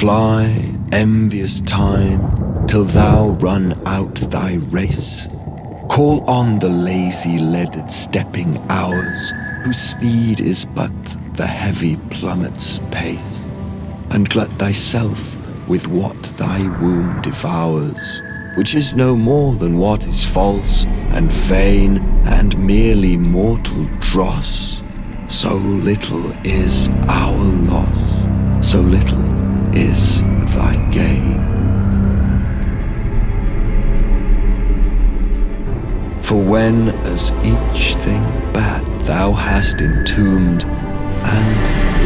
Fly, envious time, till thou run out thy race. Call on the lazy leaded stepping hours, whose speed is but the heavy plummet's pace, and glut thyself with what thy womb devours, which is no more than what is false and vain and merely mortal dross. So little is our loss, so little is thy gain. For when as each thing bad thou hast entombed, and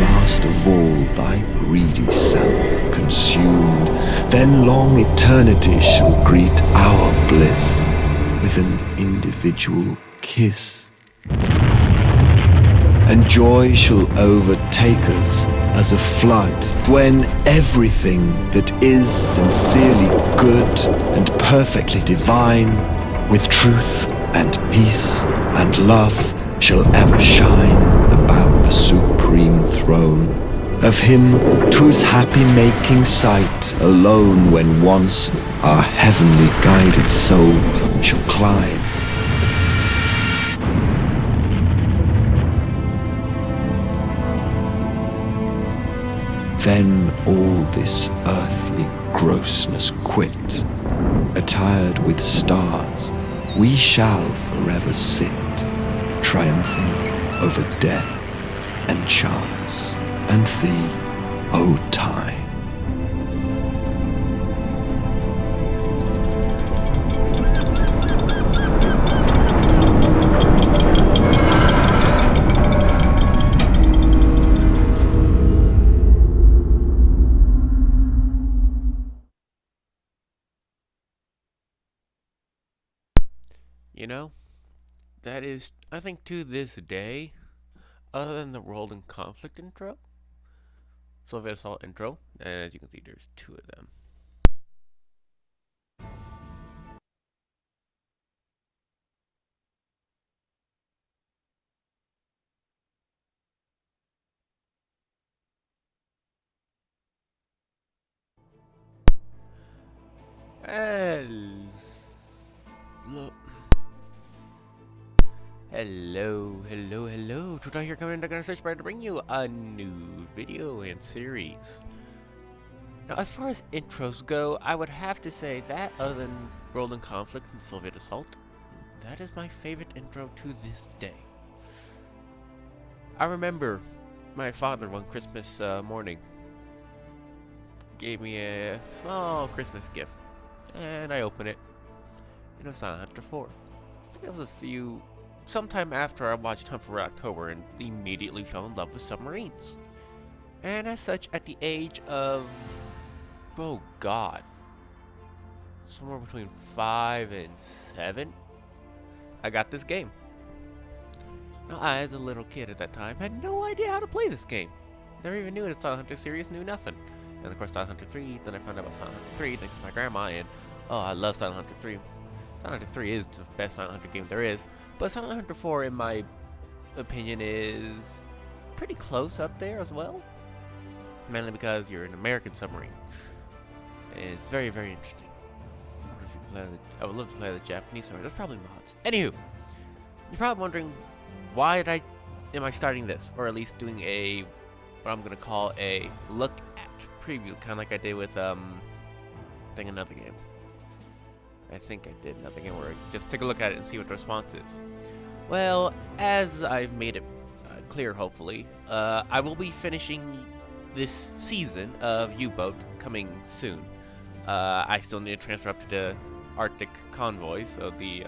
last of all thy greedy self consumed, then long eternity shall greet our bliss with an individual kiss. And joy shall overtake us as a flood, when everything that is sincerely good and perfectly divine, with truth and peace and love, shall ever shine about the supreme throne of him whose happy making sight alone, when once our heavenly guided soul shall climb. Then all this earthly grossness quit, attired with stars, we shall forever sit, triumphing over death and chance and thee, O time. You know, that is, I think to this day, other than the World and Conflict intro, Soviet Assault intro, and as you can see, there's two of them. Hello. Today here coming into Search Bar to bring you a new video and series. Now, as far as intros go, I would have to say that, other than World and Conflict and Soviet Assault, that is my favorite intro to this day. I remember my father one Christmas morning gave me a small Christmas gift, and I opened it. It was Silent Hunter 4. It was sometime after I watched Hunt for Red October and immediately fell in love with submarines. And as such, at the age of, oh god, somewhere between 5 and 7, I got this game. Now, I, as a little kid at that time, had no idea how to play this game. Never even knew the Silent Hunter series, knew nothing. And of course, Silent Hunter 3, then I found out about Silent Hunter 3 thanks to my grandma, and oh, I love Silent Hunter 3. Silent Hunter 3 is the best Silent Hunter game there is, but Silent Hunter 4, in my opinion, is pretty close up there as well. Mainly because you're an American submarine. And it's very, very interesting. I would love to play the Japanese submarine. That's probably mods. Anywho, you're probably wondering, why am I starting this? Or at least doing what I'm going to call a look at preview, kind of like I did with, another game. I think I did another game where I just take a look at it and see what the response is. Well, as I've made it clear, hopefully, I will be finishing this season of U-Boat coming soon. I still need to transfer up to the Arctic Convoy, so the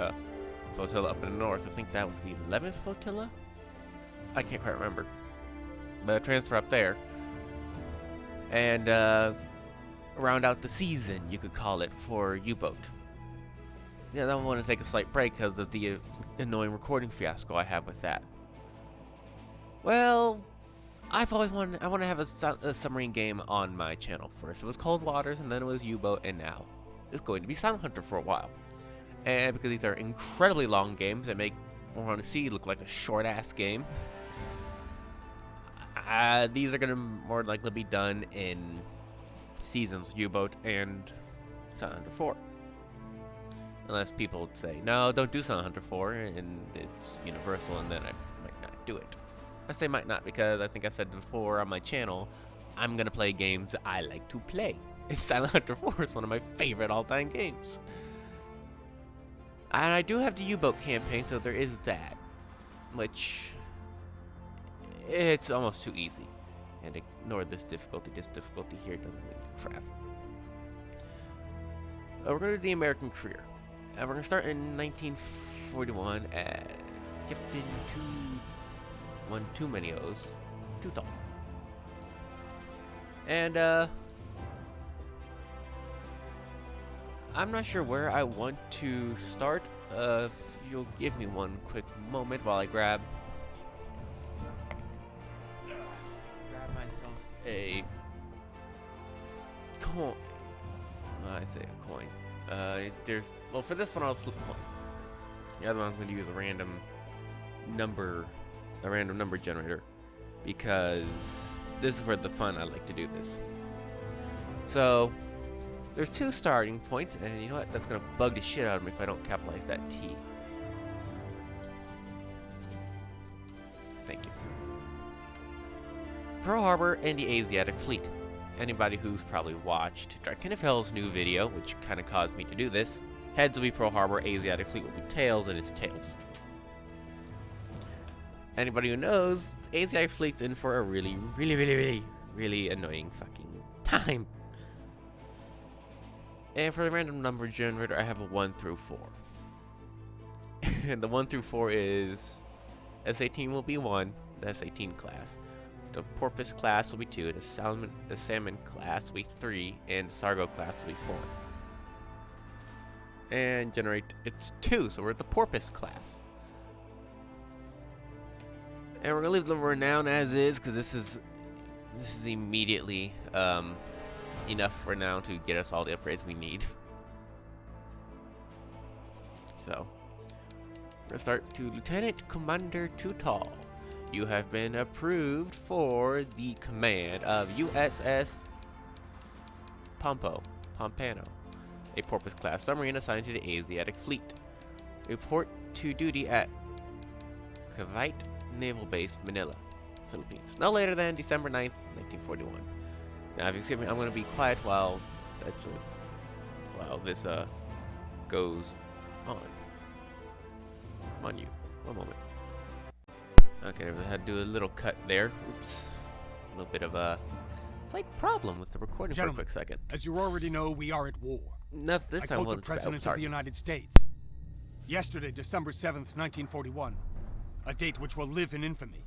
flotilla up in the north. I think that was the 11th flotilla? I can't quite remember. But transfer up there. And round out the season, you could call it, for U-Boat. Yeah, I want to take a slight break because of the annoying recording fiasco I have with that. Well, I've always I want to have a submarine game on my channel. First it was Cold Waters, and then it was U-Boat, and now it's going to be Silent Hunter for a while. And because these are incredibly long games that make War on the Sea look like a short-ass game, these are going to more likely be done in Seasons U-Boat and Silent Hunter 4. Unless people say, no, don't do Silent Hunter 4, and it's universal, and then I might not do it. I say might not because I think I've said before on my channel, I'm going to play games that I like to play. And Silent Hunter 4 is one of my favorite all-time games. And I do have the U-Boat campaign, so there is that. Which, it's almost too easy. And ignore this difficulty. This difficulty here doesn't mean crap. We're going to do the American career. We're going to start in 1941 as Captain Too Many O's, Too Tall. And, I'm not sure where I want to start. If you'll give me one quick moment while I grab myself a coin. I say a coin. Well, for this one I'll flip a coin. The other one I'm going to use a random number generator, because this is where the fun I like to do this. So there's 2 starting points, and you know what? That's going to bug the shit out of me if I don't capitalize that T. Thank you. Pearl Harbor and the Asiatic Fleet. Anybody who's probably watched Drakkenfell's new video, which kind of caused me to do this, heads will be Pearl Harbor, Asiatic Fleet will be tails, and it's tails. Anybody who knows, Asiatic Fleet's in for a really annoying fucking time. And for the random number generator, I have a 1 through 4. And the 1 through 4 is S-18 will be 1, the S-18 class. The Porpoise class will be 2, the Salmon class will be 3, and the Sargo class will be 4. And generate, it's 2, so we're at the Porpoise class. And we're gonna leave the renown as is, because this is immediately enough for now to get us all the upgrades we need. So we're gonna start to Lieutenant Commander Too Tall. You have been approved for the command of USS Pompano, a Porpoise-class submarine assigned to the Asiatic Fleet. Report to duty at Cavite Naval Base, Manila, Philippines, no later than December 9th, 1941. Now, if you excuse me, I'm going to be quiet while this goes on. Come on, you. One moment. Okay, I had to do a little cut there. Oops. A little bit of a slight problem with the recording. Gentlemen, for a quick second. As you already know, we are at war. No, this time I quote the President of the United States. Yesterday, December 7th, 1941, a date which will live in infamy,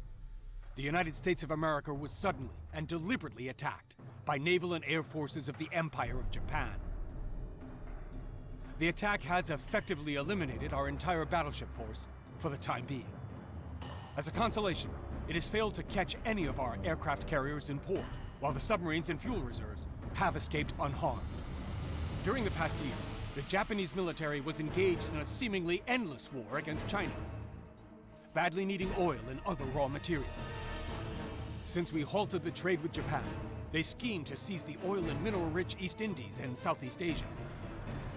the United States of America was suddenly and deliberately attacked by naval and air forces of the Empire of Japan. The attack has effectively eliminated our entire battleship force for the time being. As a consolation, it has failed to catch any of our aircraft carriers in port, while the submarines and fuel reserves have escaped unharmed. During the past years, the Japanese military was engaged in a seemingly endless war against China, badly needing oil and other raw materials. Since we halted the trade with Japan, they schemed to seize the oil and mineral-rich East Indies and Southeast Asia.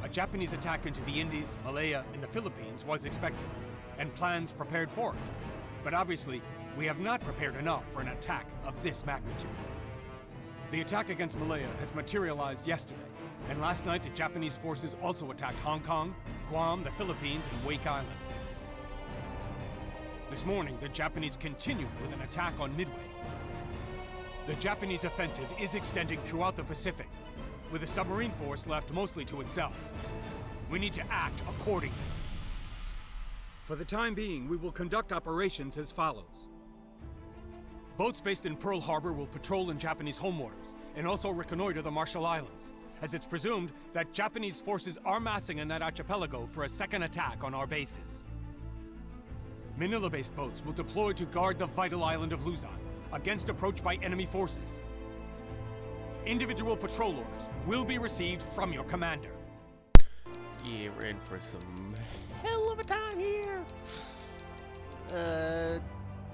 A Japanese attack into the Indies, Malaya, and the Philippines was expected, and plans prepared for it. But obviously, we have not prepared enough for an attack of this magnitude. The attack against Malaya has materialized yesterday, and last night the Japanese forces also attacked Hong Kong, Guam, the Philippines, and Wake Island. This morning, the Japanese continued with an attack on Midway. The Japanese offensive is extending throughout the Pacific, with the submarine force left mostly to itself. We need to act accordingly. For the time being, we will conduct operations as follows. Boats based in Pearl Harbor will patrol in Japanese home waters, and also reconnoiter the Marshall Islands, as it's presumed that Japanese forces are massing in that archipelago for a second attack on our bases. Manila-based boats will deploy to guard the vital island of Luzon against approach by enemy forces. Individual patrol orders will be received from your commander. Yeah, we're in for some hell of a time here.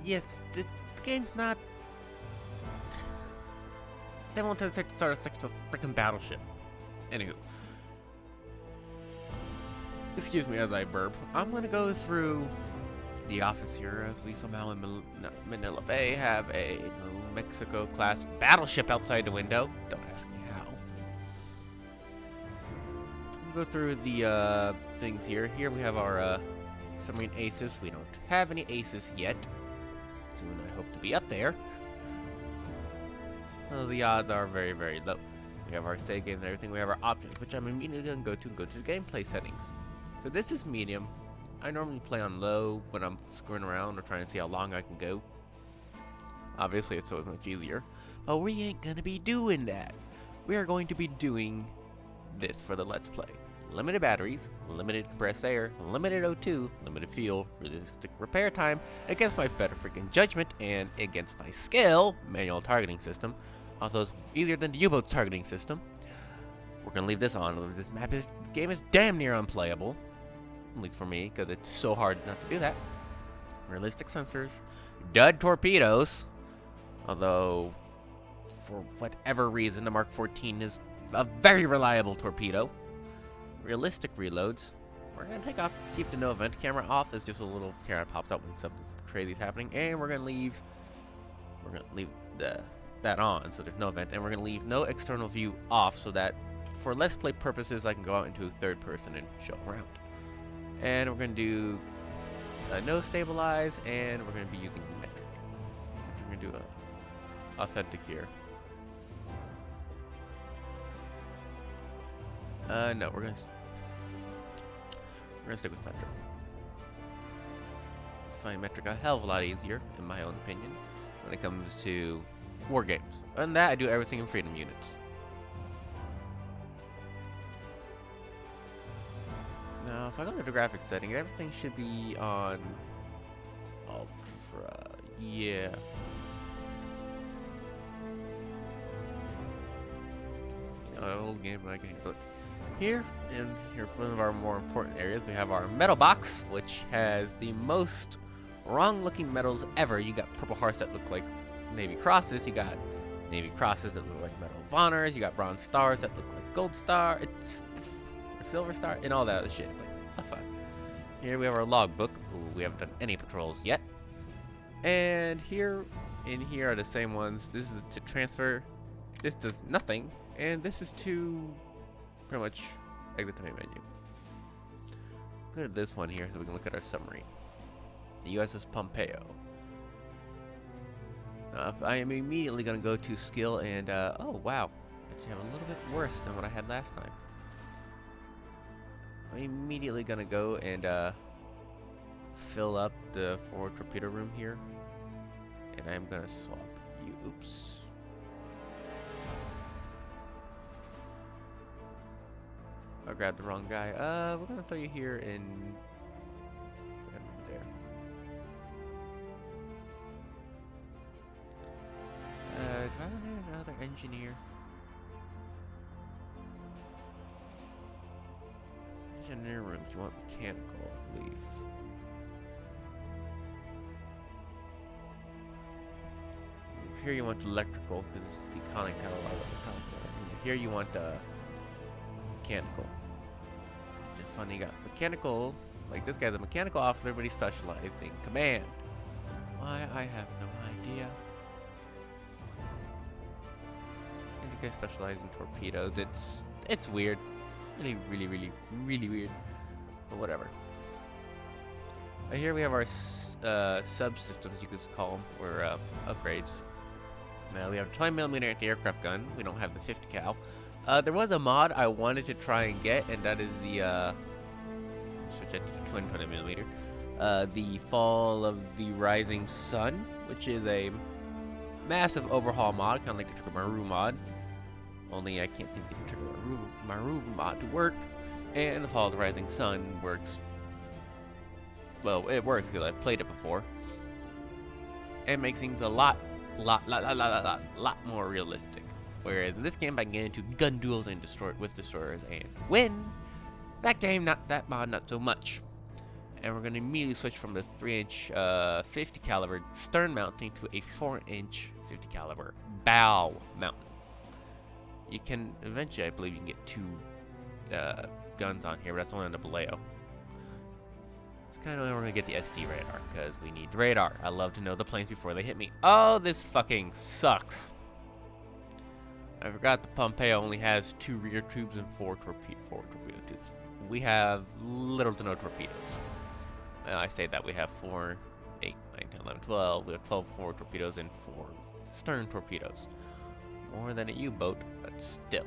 Yes, the game's not they won't hesitate to start us next to a freaking battleship. Anywho. Excuse me as I burp. I'm gonna go through the office here as we somehow in Manila Bay have a New Mexico class battleship outside the window. Don't ask me how. We'll go through the things here. Here we have our submarine aces. We don't have any aces yet. Soon I hope to be up there. So the odds are very, very low. We have our save game and everything. We have our options, which I'm immediately going to go to the gameplay settings. So this is medium. I normally play on low when I'm screwing around or trying to see how long I can go. Obviously, it's so much easier. But we ain't gonna be doing that. We are going to be doing this for the Let's Play. Limited batteries, limited compressed air, limited O2, limited fuel, realistic repair time, against my better freaking judgment, and against my skill, manual targeting system. Also, it's easier than the U-boat's targeting system. We're gonna leave this on. This game is damn near unplayable. At least for me, because it's so hard not to do that. Realistic sensors. Dud torpedoes. Although, for whatever reason, the Mark 14 is a very reliable torpedo. Realistic reloads. We're going to take off, keep the no event camera off. It's just a little camera pops up when something crazy is happening. And we're going to leave that on, so there's no event. And we're going to leave no external view off, so that for Let's Play purposes, I can go out into third person and show around. And we're going to do no stabilize, and we're going to be using metric. We're going to do a authentic here. No, we're going to stick with metric. Find metric a hell of a lot easier, in my own opinion, when it comes to war games. Other than that, I do everything in freedom units. Now, if I go to the graphics setting, everything should be on Ultra. Yeah. You know, an old game, but I can handle it. Here, and here, one of our more important areas, we have our metal box, which has the most wrong-looking medals ever. You got purple hearts that look like Navy crosses. You got Navy crosses that look like Medal of Honors. You got bronze stars that look like gold star. It's silver star and all that other shit. It's like, what the fuck? Here we have our logbook. Ooh, we haven't done any patrols yet. And here, in here are the same ones. This is to transfer. This does nothing, and this is to pretty much exit the main menu. Go to this one here so we can look at our submarine. The USS Pompeo. I am immediately going to go to skill and, oh wow, actually have a little bit worse than what I had last time. I'm immediately going to go and fill up the forward torpedo room here. And I'm going to swap you, oops. I grabbed the wrong guy. We're going to throw you here in there. Do I need another engineer? Engineer rooms, you want mechanical, I believe. Here you want electrical, because it's the conning tower. Here you want mechanical. Just funny, you got mechanical, like this guy's a mechanical officer, but he's specialized in command. Why, I have no idea. And the guy specialized in torpedoes. It's weird. Really weird. But whatever. Here we have our subsystems, you could call them, or upgrades. Now we have a 20mm anti-aircraft gun. We don't have the 50 cal. There was a mod I wanted to try and get, and that is the switch it to the twin 20mm. The Fall of the Rising Sun, which is a massive overhaul mod, kind of like the Trigger Maru mod. Only I can't seem to get the Trigger Maru mod to work. And the Fall of the Rising Sun works. Well, it works because I've played it before. And makes things a lot more realistic. Whereas in this game, I can get into gun duels and with destroyers and win. That game, that mod, not so much. And we're going to immediately switch from the 3-inch 50 caliber stern mounting to a 4-inch 50 caliber bow mounting. You can eventually, I believe, you can get 2 guns on here, but that's only on the Baleo. It's kind of only we're gonna get the SD radar because we need radar. I love to know the planes before they hit me. Oh, this fucking sucks. I forgot the Pompeo only has 2 rear tubes and 4 torpedo tubes. We have little to no torpedoes. I say that we have 4, 8, 9, 10, 11, 12. We have 12 forward torpedoes and 4 stern torpedoes. More than a U-boat, but still.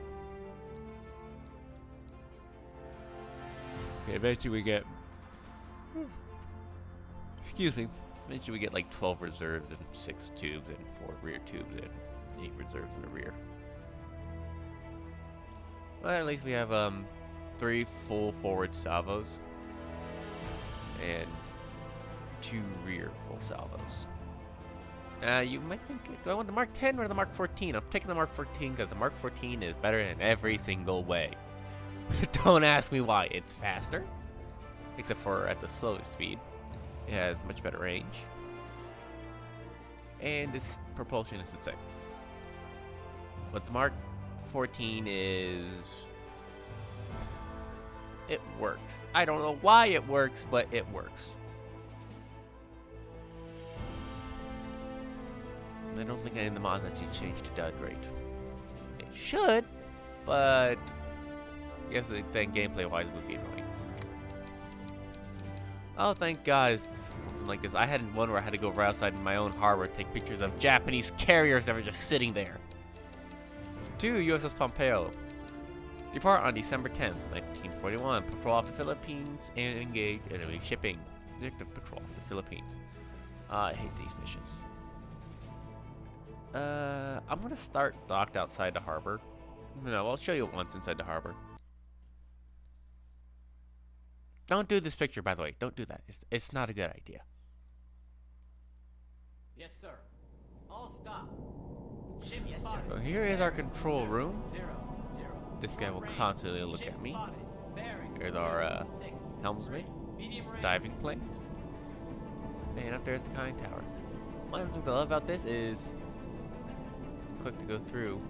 Okay, eventually we get... Excuse me. Eventually we get like 12 reserves and 6 tubes and 4 rear tubes and 8 reserves in the rear. Well, at least we have 3 full forward salvos and 2 rear full salvos. You might think, do I want the Mark 10 or the Mark 14? I'm taking the Mark 14 because the Mark 14 is better in every single way. Don't ask me why. It's faster, except for at the slowest speed. It has much better range, and its propulsion is the same. But the Mark 14 is... it works. I don't know why it works, but it works. I don't think any of the mods actually changed to dodge rate. It should, but I guess then gameplay-wise it would be annoying. Oh, thank God, it's something like this. I had one where I had to go right outside my own harbor to take pictures of Japanese carriers that were just sitting there. To USS Pompeo. Depart on December 10th, 1941. Patrol off the Philippines and engage enemy shipping. Objective patrol off the Philippines. I hate these missions. I'm gonna start docked outside the harbor. No, I'll show you once inside the harbor. Don't do this picture, by the way. Don't do that. It's not a good idea. Yes, sir. All stop. Ship yes, sir. So here is our control room. This guy will constantly look at me. Here's our helmsman, diving planes, and up there's the conning tower. One thing I love about this is click to go through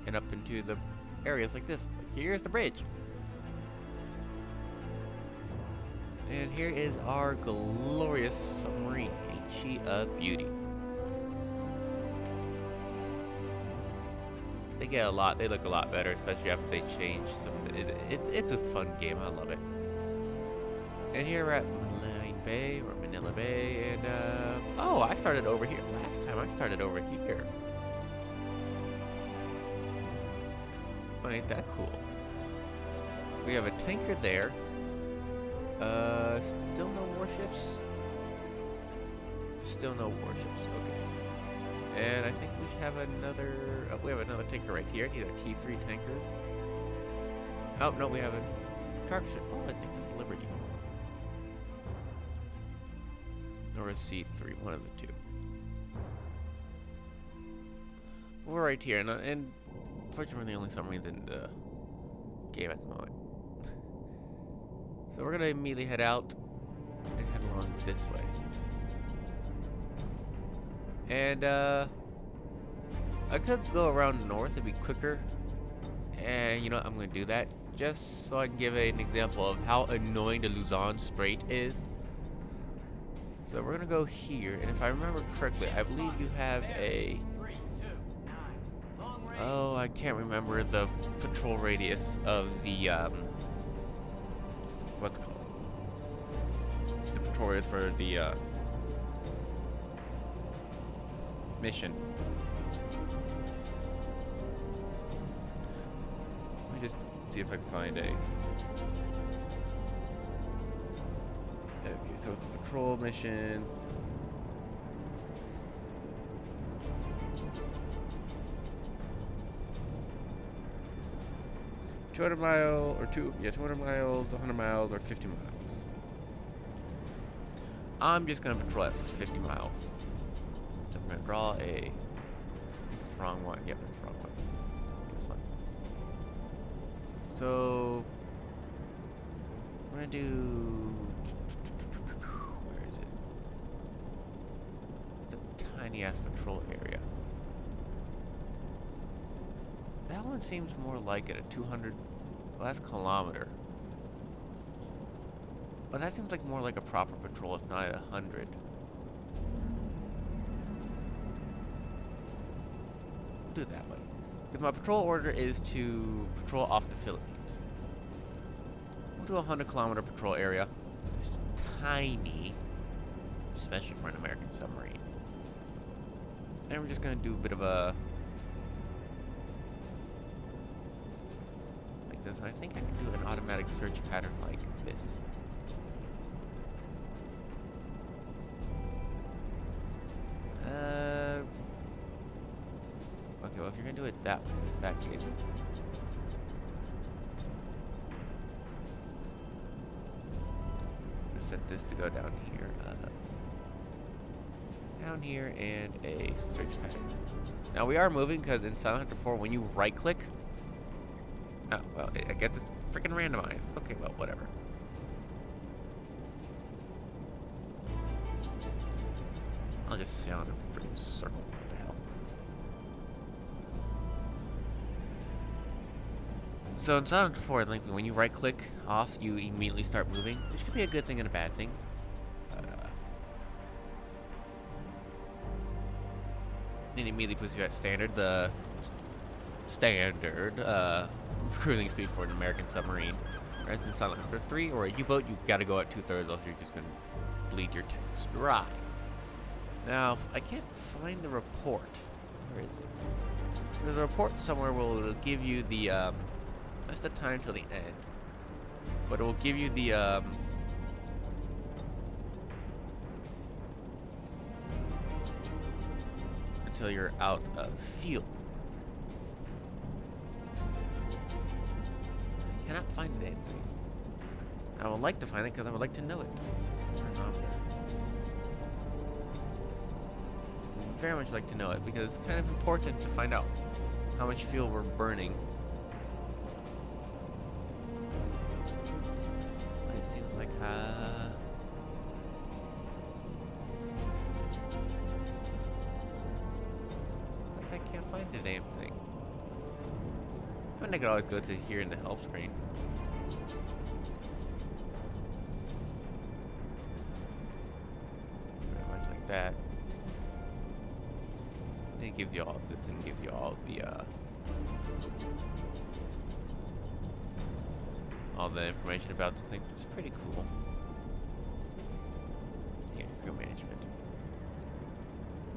and up into the areas like this. Like here's the bridge. And here is our glorious submarine. Ain't she a beauty? They get a lot. They look a lot better, especially after they change some. It's a fun game. I love it. And here we're at Manila Bay, and oh, I started over here last time. I started over here. Ain't that cool? We have a tanker there. Still no warships. Still no warships. Okay. And I think we should have another. Oh, we have another tanker right here. These are T3 tankers. Oh no, we have a cargo ship. Oh, I think that's Liberty. Or a C3, one of the two. We're right here, and unfortunately, we're the only submarines in the game at the moment. So we're gonna immediately head out and head along this way. And I could go around north, it'd be quicker. And you know what, I'm gonna do that just so I can give an example of how annoying the Luzon Strait is. So we're gonna go here, and if I remember correctly, I believe you have a... oh, I can't remember the patrol radius of the, what's it called? The patrol radius for the, mission. Let me just see if I can find a... okay, so it's patrol missions. $200 miles, or 200 miles, 100 miles, or 50 miles. I'm just gonna patrol at 50 miles. So I'm gonna draw a... that's the wrong one. Yep, that's the wrong one. This one. So I'm gonna do... where is it? It's a tiny ass patrol area. one seems more like it, a 200, well, that's kilometer. But that seems like more like a proper patrol, if not 100. We'll do it that way. Because my patrol order is to patrol off the Philippines. We'll do a 100-kilometer patrol area. It's tiny, especially for an American submarine. And we're just going to do a bit of a... like this. And I think I can do an automatic search pattern like this. Okay, well, if you're gonna do it that way, in that case. I'm gonna set this to go down here. Down here, and a search pattern. Now, we are moving, because in Silent Hunter 4, when you right-click... oh, well, I guess it's freaking randomized. Okay, well, whatever. I'll just sail in a freaking circle. What the hell? So in Silent Hunter 4, like, when you right-click off, you immediately start moving, which could be a good thing and a bad thing. It immediately puts you at standard, the standard cruising speed for an American submarine. Whereas in Silent Hunter 3 or a U-boat, you've got to go at 2/3, else you're just going to bleed your tanks dry. Now, I can't find the report. Where is it? There's a report somewhere where it'll give you the, that's the time till the end. But it will give you the, until you're out of fuel. I cannot find anything. I would like to find it because I would like to know it. Very much like to know it because it's kind of important to find out how much fuel we're burning. It seems like I can't find the damn thing. I mean, I could always go to here in the help screen. Very much like that. It gives you all of this and gives you all the information about the thing, which is pretty cool. Yeah, crew management.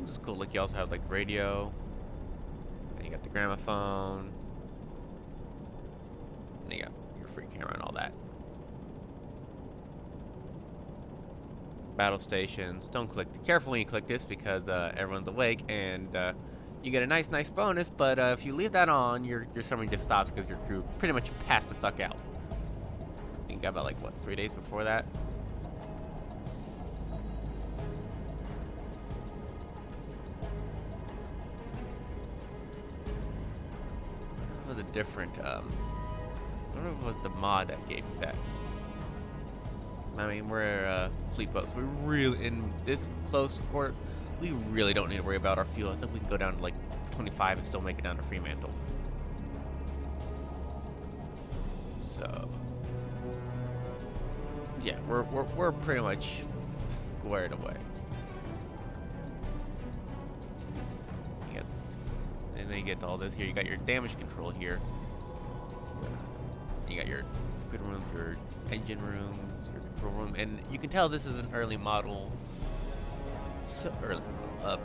This is cool. Like, you also have like radio, and you got the gramophone, and you got your free camera and all that. Battle stations. Don't click. Careful when you click this because everyone's awake and you get a nice bonus. But if you leave that on, your submarine just stops because your crew pretty much passed the fuck out. You got about like what 3 days before that. It was a different. I don't know if it was the mod that gave you that. I mean, we're a fleet boat, so we really, in this close port, we really don't need to worry about our fuel. I think we can go down to like 25 and still make it down to Fremantle. So, yeah, we're pretty much squared away. And then you get all this here. You got your damage control here. You got your good rooms, your engine rooms, your control room, and you can tell this is an early model,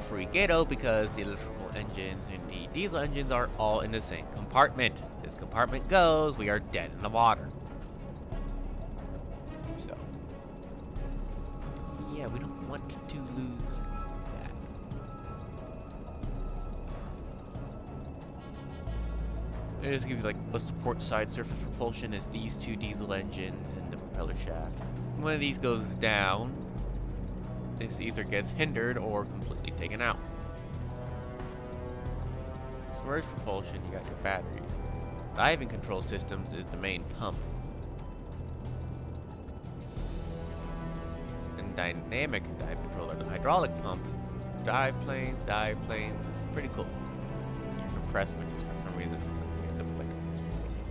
pre-Gato, because the electrical engines and the diesel engines are all in the same compartment. This compartment goes, we are dead in the water. So, yeah, we don't want to lose that. It just gives you like what's the port side surface propulsion is these two diesel engines and the propeller shaft. When one of these goes down, this either gets hindered or completely taken out. Submerged propulsion, you got your batteries. Diving control systems is the main pump. And dynamic dive controller, the hydraulic pump. Dive planes, it's pretty cool. Your compressor, which is for some reason the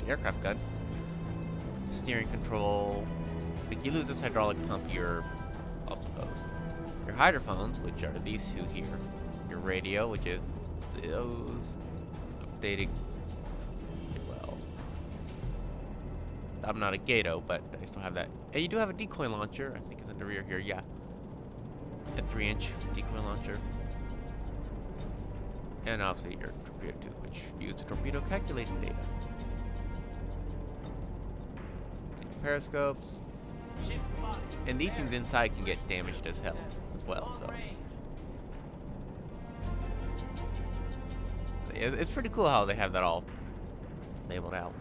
the aircraft gun. Steering control. If you lose this hydraulic pump, you're off the post. Your hydrophones, which are these two here. Your radio, which is those. Updating. Well, I'm not a Gato, but I still have that. And you do have a decoy launcher. I think it's in the rear here. Yeah, a 3-inch decoy launcher. And obviously your torpedo tube, which uses torpedo calculating data. Periscopes. Ship spotted. And these things inside can get damaged as hell as well, so. It's pretty cool how they have that all labeled out.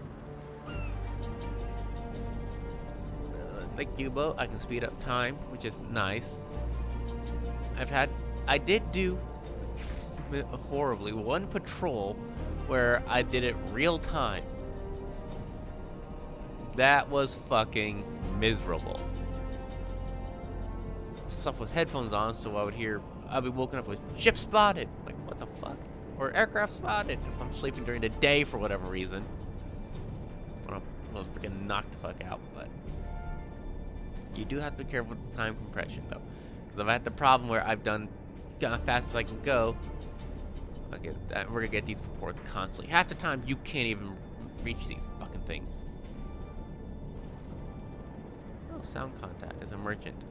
Like U-boat, I can speed up time, which is nice. I did do horribly one patrol where I did it real time. That was fucking miserable. Stuff with headphones on, so I'd be woken up with ship spotted. Like, what the fuck? Or aircraft spotted if I'm sleeping during the day for whatever reason. When I'm almost freaking knocked the fuck out, but you do have to be careful with the time compression though. Because I've had the problem where I've gone as fast as I can go. Okay, we're gonna get these reports constantly. Half the time you can't even reach these fucking things. Oh, sound contact is a merchant.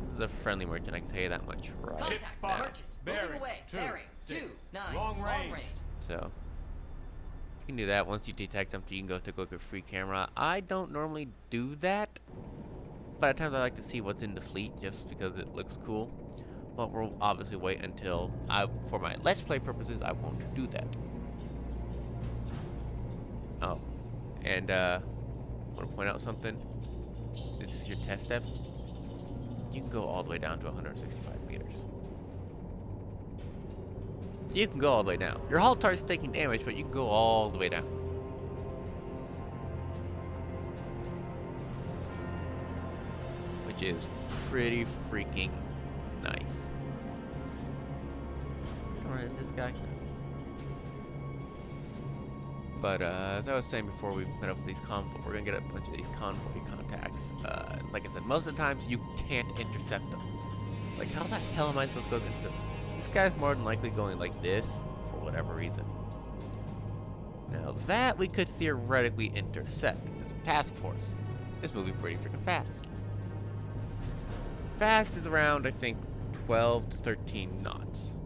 This is a friendly merchant, I can tell you that much right Contact now. merchant. Moving away. Bearing 29. Long range. So, you can do that. Once you detect something, you can go take a look at free camera. I don't normally do that, but at times I like to see what's in the fleet just because it looks cool. But we'll obviously wait until for my Let's Play purposes, I won't do that. Oh, and I want to point out something. This is your test depth. You can go all the way down to 165 meters. You can go all the way down. Your hull turret's taking damage, but you can go all the way down. Which is pretty freaking nice. Alright, this guy. But as I was saying before we met up with these convoy, we're gonna get a bunch of these convoy contacts. Like I said, most of the times you can't intercept them. Like, how the hell am I supposed to go into them? This guy's more than likely going like this for whatever reason. Now that we could theoretically intercept as a task force. It's moving pretty freaking fast. Fast is around, I think, 12 to 13 knots.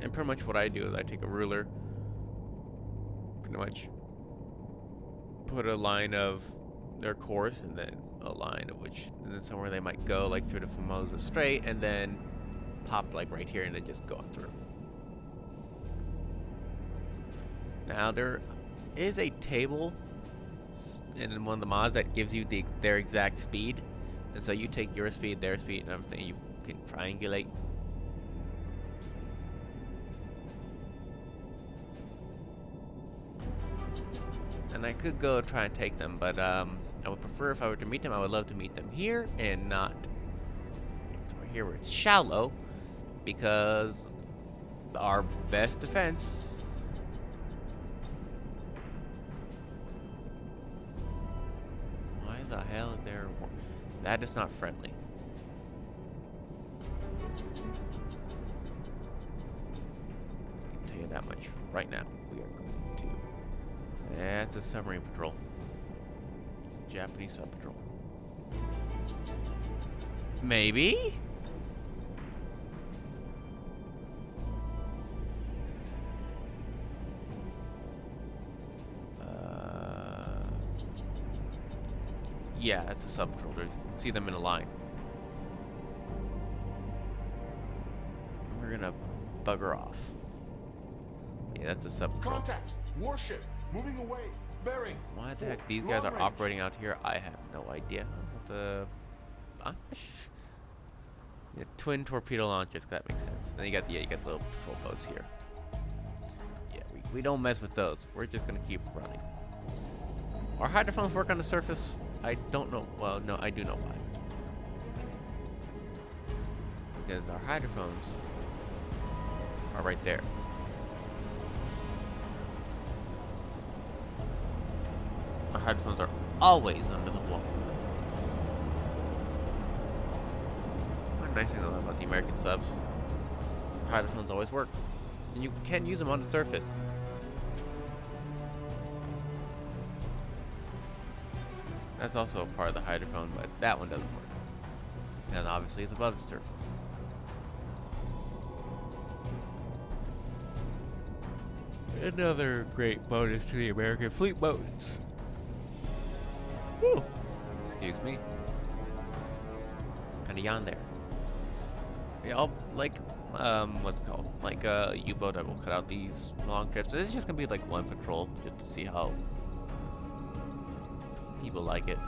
And pretty much what I do is I take a ruler, pretty much put a line of their course and then a line of and then somewhere they might go, like through the Formosa Strait, and then pop like right here and then just go through. Now there is a table in one of the mods that gives you their exact speed, and so you take your speed, their speed, and everything. You can triangulate. And I could go try and take them, but I would prefer if I were to meet them, I would love to meet them here and not over here where it's shallow, because our best defense why the hell is there that is not friendly. I can tell you that much right now. We are going to that's a submarine patrol. It's a Japanese sub patrol. Maybe? Yeah, that's a sub patrol. You can see them in a line. We're gonna bugger off. Yeah, that's a sub patrol. Contact! Warship! Moving away! Bearing! Why the heck these guys are operating out here, I have no idea. Yeah, twin torpedo launchers, that makes sense. Then you got the little patrol boats here. Yeah, we don't mess with those. We're just gonna keep running. Our hydrophones work on the surface. I don't know. Well, no, I do know why. Because our hydrophones are right there. hydrophones are always under the wall. One nice thing I love about the American subs, hydrophones always work. And you can use them on the surface. That's also a part of the hydrophone, but that one doesn't work. And obviously it's above the surface. Another great bonus to the American fleet boats. Whew. Excuse me. Kinda yawn there. Yeah, I'll, like, what's it called? Like a U-boat, I will cut out these long trips. This is just gonna be like one patrol, just to see how people like it.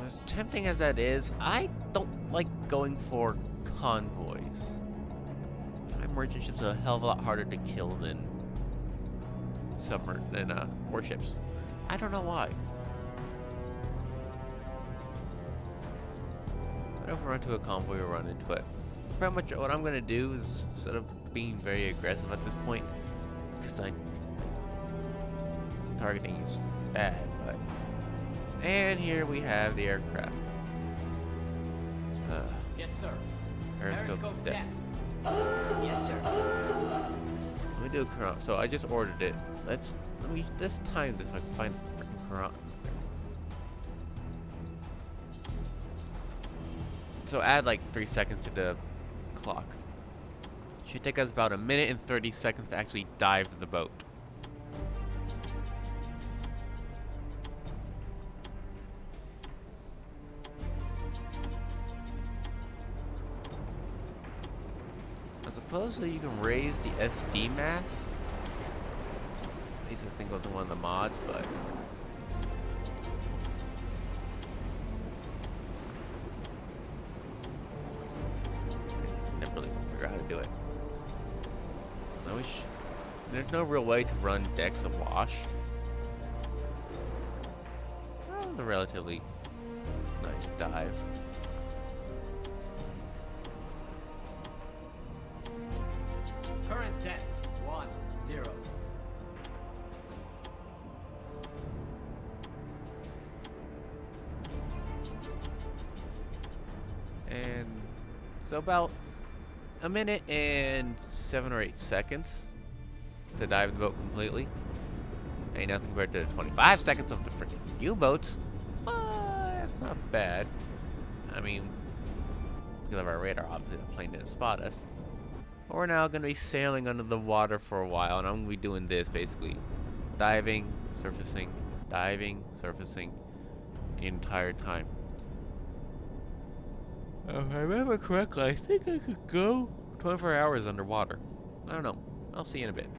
As tempting as that is, I don't like going for convoys. I find merchant ships a hell of a lot harder to kill than warships. I don't know why. If we run into a convoy, we run into it. Pretty much what I'm gonna do is, instead of being very aggressive at this point, because targeting is bad, but... And here we have the aircraft. Yes, sir. Periscope deck. Yes, sir. Let me do a chrono. So I just ordered it. Let me this time if I can find the freaking chrono. So add like 3 seconds to the clock. Should take us about 1 minute and 30 seconds to actually dive the boat. I suppose that you can raise the SD mass. At least I think it was one of the mods, but never really figure out how to do it. I wish there's no real way to run decks awash. That was a relatively nice dive. Current depth 10. And so about 1 minute and 7 or 8 seconds to dive the boat completely. Ain't nothing compared to the 25 seconds of the freaking U-boats. That's not bad. I mean, because of our radar, obviously the plane didn't spot us. But we're now going to be sailing under the water for a while, and I'm going to be doing this basically. Diving, surfacing, the entire time. If I remember correctly, I think I could go 24 hours underwater. I don't know. I'll see you in a bit.